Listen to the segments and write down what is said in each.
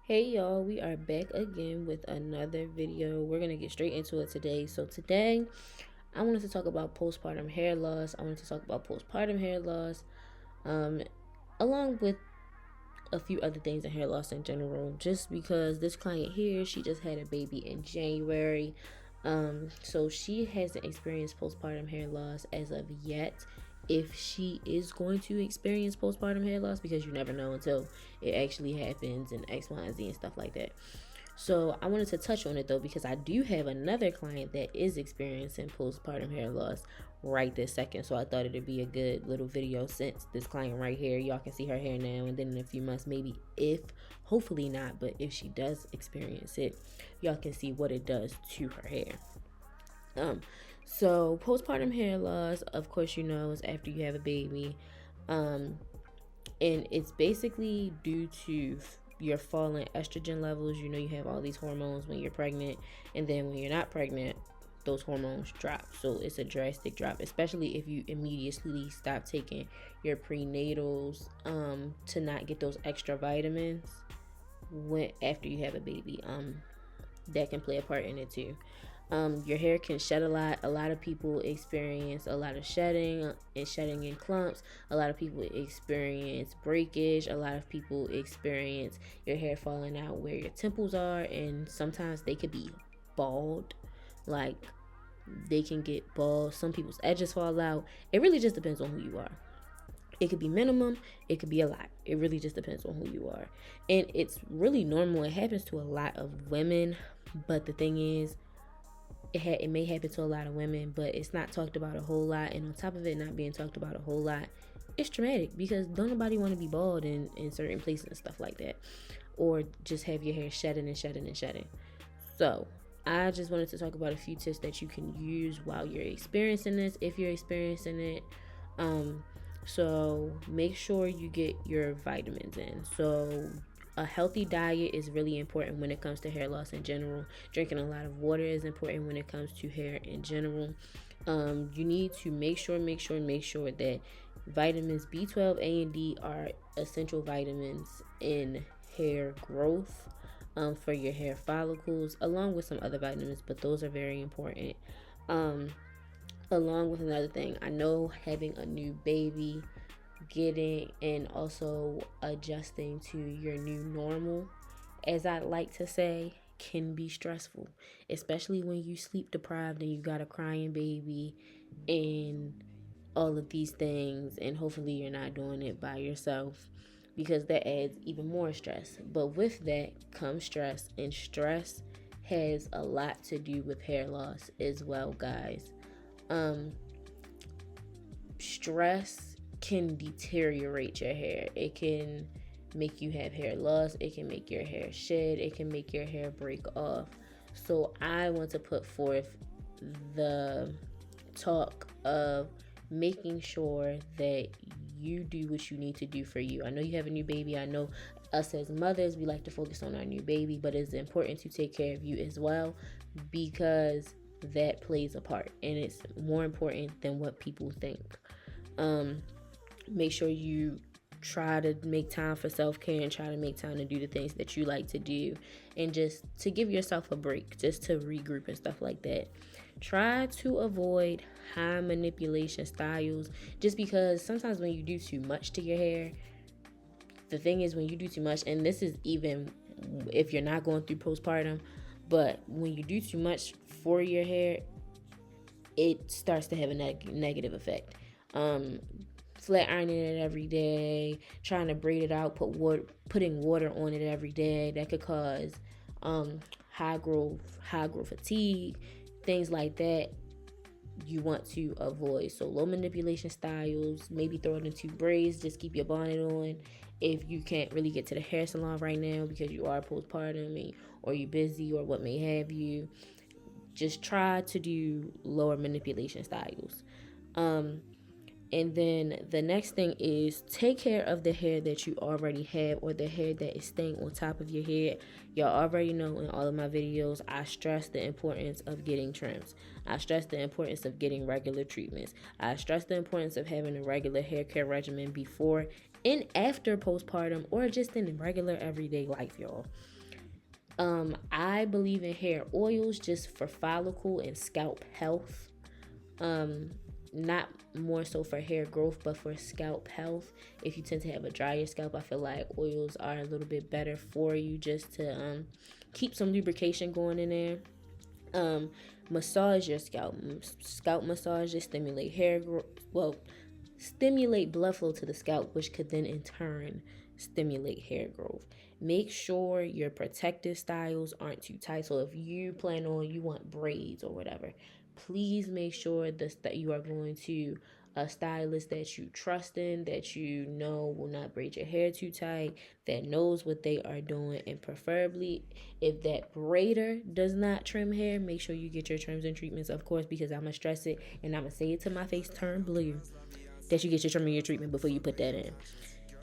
Hey y'all, we are back again with another video. We're gonna get straight into it today. So today I wanted to talk about postpartum hair loss. I wanted to talk about postpartum hair loss, um, along with a few other things in hair loss in general. Just because this client here, she just had a baby in January. So she hasn't experienced postpartum hair loss as of yet. If she is going to experience postpartum hair loss, because you never know until it actually happens, and X, Y, and Z and stuff like that. So I wanted to touch on it though, because I do have another client that is experiencing postpartum hair loss right this second. So I thought it'd be a good little video since this client right here, y'all can see her hair now, and then in a few months, maybe, if, hopefully not, but if she does experience it, y'all can see what it does to her hair. So postpartum hair loss, of course, is after you have a baby. And it's basically due to your falling estrogen levels. You have all these hormones when you're pregnant, and then when you're not pregnant, those hormones drop. So it's a drastic drop, especially if you immediately stop taking your prenatals to not get those extra vitamins when after you have a baby. That can play a part in it too. Your hair can shed a lot. A lot of people experience a lot of shedding and shedding in clumps. A lot of people experience breakage. A lot of people experience your hair falling out where your temples are, and sometimes they could be bald. Like, they can get bald. Some people's edges fall out. It really just depends on who you are. It could be minimum, it could be a lot. It really just depends on who you are. And it's really normal. It happens to a lot of women, but the thing is, it may happen to a lot of women, but it's not talked about a whole lot. And on top of it not being talked about a whole lot, it's traumatic, because don't nobody want to be bald in certain places and stuff like that, or just have your hair shedding and shedding and shedding. So I just wanted to talk about a few tips that you can use while you're experiencing this, if you're experiencing it. So make sure you get your vitamins in. So a healthy diet is really important when it comes to hair loss in general. Drinking a lot of water is important when it comes to hair in general. You need to make sure that vitamins B12, A, and D are essential vitamins in hair growth, for your hair follicles, along with some other vitamins, but those are very important. Along with another thing, I know having a new baby, getting and also adjusting to your new normal, as I like to say, can be stressful, especially when you sleep deprived and you got a crying baby and all of these things, and hopefully you're not doing it by yourself, because that adds even more stress. But with that comes stress, and stress has a lot to do with hair loss as well, guys. Stress can deteriorate your hair. It can make you have hair loss. It can make your hair shed. It can make your hair break off. So I want to put forth the talk of making sure that you do what you need to do for you. I know you have a new baby. I know us as mothers, we like to focus on our new baby, but it's important to take care of you as well, because that plays a part, and it's more important than what people think. Make sure you try to make time for self-care, and try to make time to do the things that you like to do, and just to give yourself a break, just to regroup and stuff like that. Try to avoid high manipulation styles, just because sometimes when you do too much to your hair, the thing is, when you do too much, and this is even if you're not going through postpartum, but when you do too much for your hair, it starts to have a negative effect. Flat ironing it every day, trying to braid it out, putting water on it every day, that could cause high growth fatigue, things like that. You want to avoid. So low manipulation styles, maybe throw it into braids, just keep your bonnet on. If you can't really get to the hair salon right now because you are postpartum, or you're busy, or what may have you, just try to do lower manipulation styles. And then the next thing is, take care of the hair that you already have, or the hair that is staying on top of your head. Y'all already know in all of my videos, I stress the importance of getting trims. I stress the importance of getting regular treatments. I stress the importance of having a regular hair care regimen before in after postpartum or just in regular everyday life, y'all. I believe in hair oils just for follicle and scalp health. Not more so for hair growth, but for scalp health. If you tend to have a drier scalp, I feel like oils are a little bit better for you just to keep some lubrication going in there. Massage your scalp. Scalp massages stimulate hair growth. Well, stimulate blood flow to the scalp, which could then in turn stimulate hair growth. Make sure your protective styles aren't too tight. So if you want braids or whatever, please make sure that you are going to a stylist that you trust in, that you know will not braid your hair too tight, that knows what they are doing. And preferably, if that braider does not trim hair, make sure you get your trims and treatments, of course, because I'm going to stress it and I'm going to say it till my face turn blue, that you get your trim and your treatment before you put that in.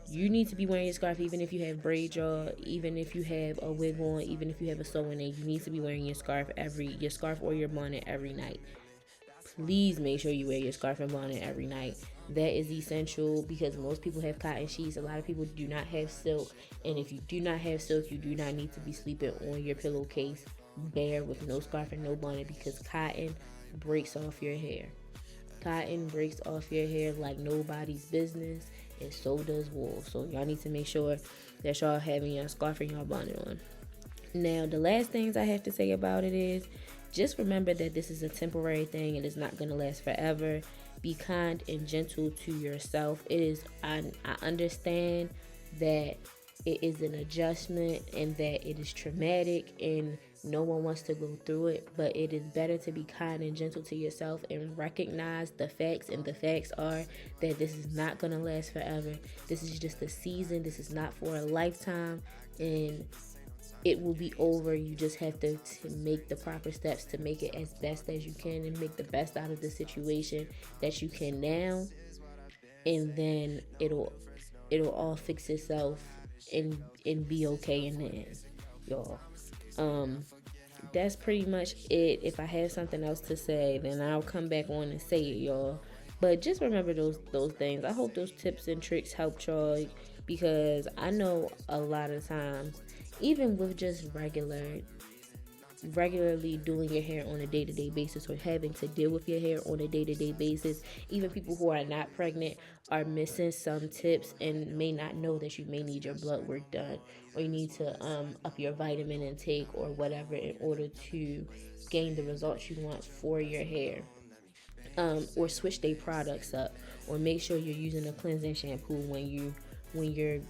You need to be wearing your scarf even if you have braids, y'all, even if you have a wig on, even if you have a sew-in. You need to be wearing your scarf or your bonnet every night. Please make sure you wear your scarf and bonnet every night. That is essential because most people have cotton sheets. A lot of people do not have silk. And if you do not have silk, you do not need to be sleeping on your pillowcase bare with no scarf and no bonnet, because cotton breaks off your hair. Cotton breaks off your hair like nobody's business, and so does wool. So y'all need to make sure that y'all having your scarf and your bonnet on. Now, the last things I have to say about it is, just remember that this is a temporary thing and it's not going to last forever. Be kind and gentle to yourself. I understand that it is an adjustment and that it is traumatic and no one wants to go through it, but it is better to be kind and gentle to yourself and recognize the facts. And the facts are that this is not going to last forever. This is just a season. This is not for a lifetime, and it will be over. You just have to make the proper steps to make it as best as you can and make the best out of the situation that you can now, and then it'll all fix itself and be okay in the end, y'all. That's pretty much it. If I have something else to say, then I'll come back on and say it, y'all. But just remember those things. I hope those tips and tricks helped y'all, because I know a lot of times, even with just regularly doing your hair on a day-to-day basis, or having to deal with your hair on a day-to-day basis, even people who are not pregnant are missing some tips and may not know that you may need your blood work done, or you need to up your vitamin intake or whatever in order to gain the results you want for your hair. Or switch their products up, or make sure you're using a cleansing shampoo when you're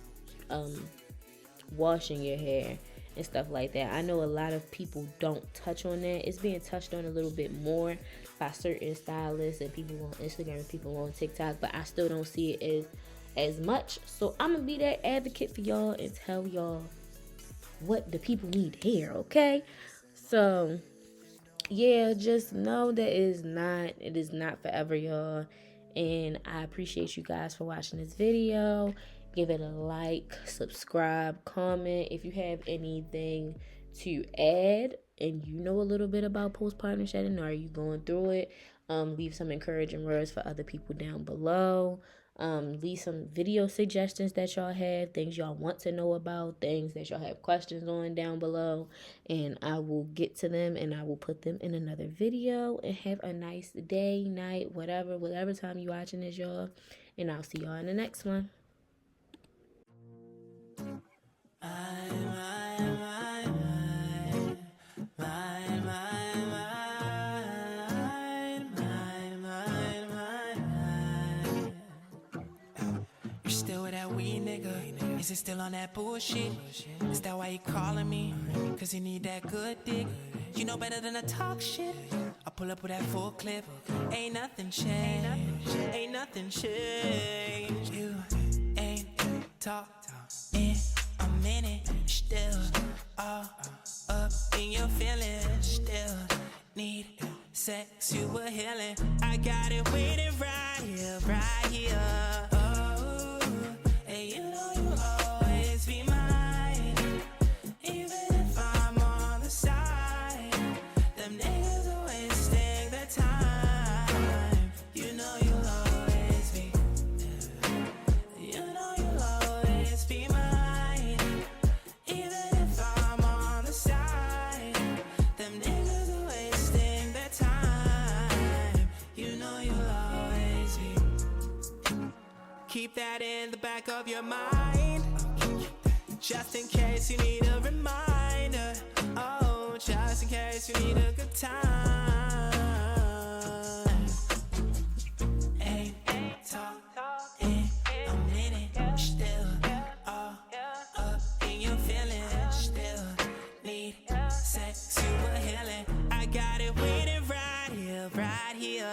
washing your hair and stuff like that. I know a lot of people don't touch on that. It's being touched on a little bit more by certain stylists and people on Instagram and people on TikTok, but I still don't see it as much. So I'm gonna be that advocate for y'all and tell y'all what the people need to hear, okay? So yeah, just know that it is not forever, y'all. And I appreciate you guys for watching this video. Give it a like, subscribe, comment. If you have anything to add and you know a little bit about postpartum shedding, or are you going through it, leave some encouraging words for other people down below. Leave some video suggestions that y'all have, things y'all want to know about, things that y'all have questions on down below, and I will get to them and I will put them in another video. And have a nice day, night, whatever time you watching this, y'all, and I'll see y'all in the next one. Is it still on that bullshit? Is that why you calling me? Cause you need that good dick. You know better than to talk shit. I pull up with that full clip. Ain't nothing changed. Ain't nothing changed. You ain't talked in a minute. Still all up in your feelings. Still need sex, you were healing. I got it waiting right here, right here. Oh, and you know you'll always be mine. Even if I'm on the side, them niggas are wasting their time. You know you'll always be. You know you'll your mind, just in case you need a reminder. Oh, just in case you need a good time. Ain't talk in a minute, still all up in your feelings. Still need sex, you were healing. I got it waiting right here, right here.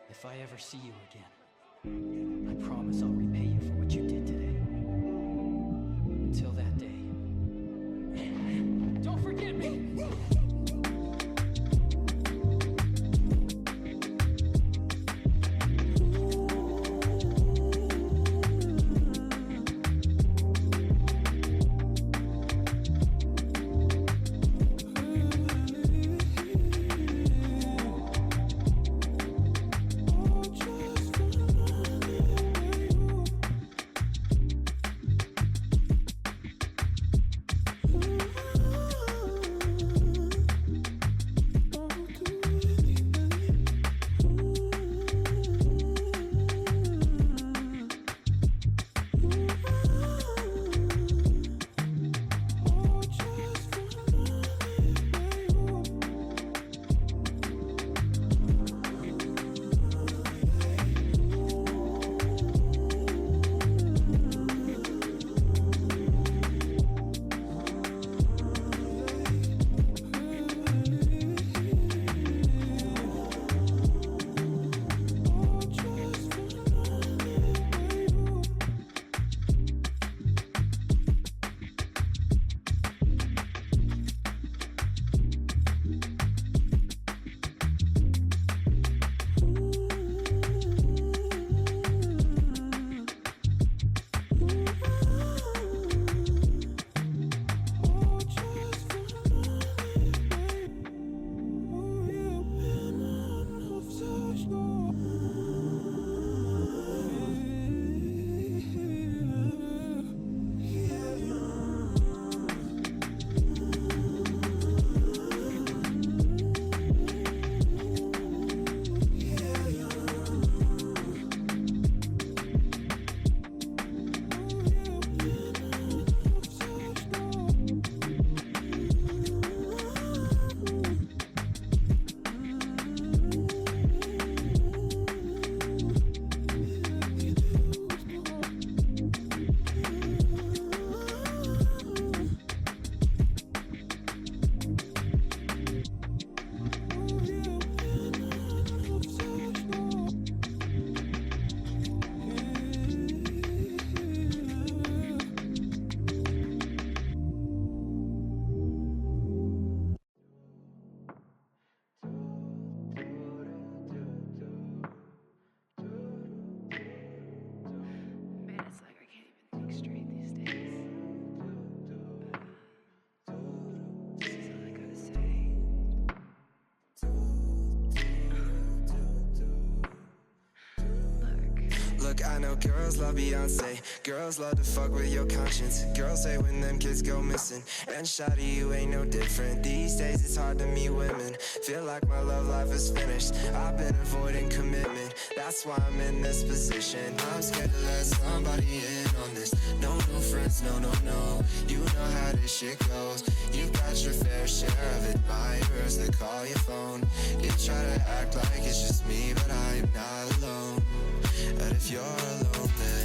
If I ever see you again, I promise I'll repay you for what you did today. Until that day, don't forget me! Won't I know girls love Beyonce, girls love to fuck with your conscience. Girls say when them kids go missing, and shawty, you ain't no different. These days it's hard to meet women, feel like my love life is finished. I've been avoiding commitment, that's why I'm in this position. I'm scared to let somebody in on this. No new friends, no, no, no. You know how this shit goes. You got your fair share of admirers that call your phone. You try to act like it's just me, but I am not alone. And if you're alone, then